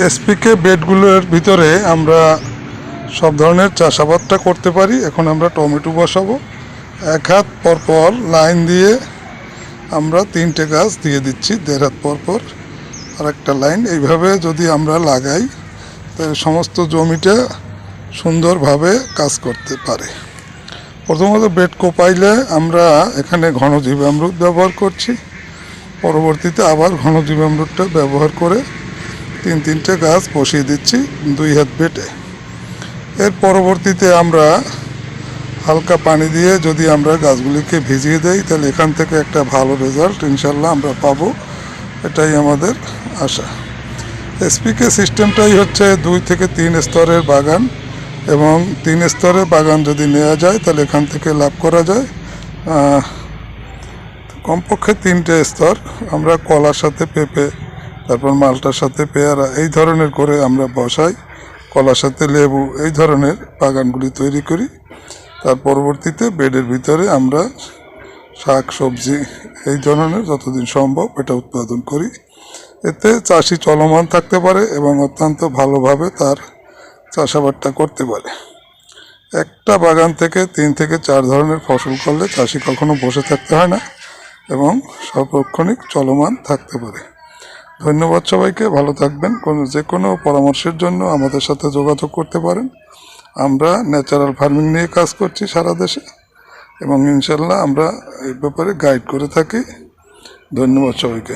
এসপিকে বেডগুলোর ভিতরে আমরা সব ধরনের চাষাবাদটা করতে পারি। এখন আমরা টমেটো বসাবো। এক হাত পরপর লাইন দিয়ে আমরা 3টে গাছ দিয়ে দিচ্ছি, 1.5 হাত পরপর আর একটা লাইন। এইভাবে যদি আমরা লাগাই তাহলে সমস্ত জমিটা সুন্দরভাবে কাজ করতে পারে। প্রথমত বেড কোপাইলে আমরা এখানে ঘনজীবামৃত ব্যবহার করছি, পরবর্তীতে আবার ঘনজীবামৃতটা ব্যবহার করে 3টে গাছ বসিয়ে দিচ্ছি 2 হাত বেটে। এর পরবর্তীতে আমরা হালকা পানি দিয়ে যদি আমরা গাছগুলিকে ভিজিয়ে দেই তাহলে এখান থেকে একটা ভালো রেজাল্ট ইনশাল্লাহ আমরা পাবো, এটাই আমাদের আশা। এসপিকে সিস্টেমটাই হচ্ছে 2 থেকে 3 স্তরের বাগান, এবং 3 স্তরের বাগান যদি নেওয়া যায় তাহলে এখান থেকে লাভ করা যায় কমপক্ষে 3টে স্তর। আমরা কলার সাথে পেঁপে, তারপর মালটার সাথে পেয়ারা, এই ধরনের করে আমরা বসাই, কলার সাথে লেবু, এই ধরনের বাগানগুলি তৈরি করি। তার পরবর্তীতে বেডের ভিতরে আমরা শাক সবজি এই ধরনের যতদিন সম্ভব এটা উৎপাদন করি। এতে চাষি চলমান থাকতে পারে এবং অত্যন্ত ভালোভাবে তার চাষাবাদটা করতে পারে। একটা বাগান থেকে 3 থেকে 4 ধরনের ফসল করলে চাষি কখনো বসে থাকতে হয় না এবং সার্বক্ষণিক চলমান থাকতে পারে। ধন্যবাদ সবাইকে, ভালো থাকবেন। যে কোনো পরামর্শের জন্য আমাদের সাথে যোগাযোগ করতে পারেন। আমরা ন্যাচারাল ফার্মিং নিয়ে কাজ করছি সারা দেশে এবং ইনশাল্লাহ আমরা এই ব্যাপারে গাইড করে থাকি। ধন্যবাদ সবাইকে।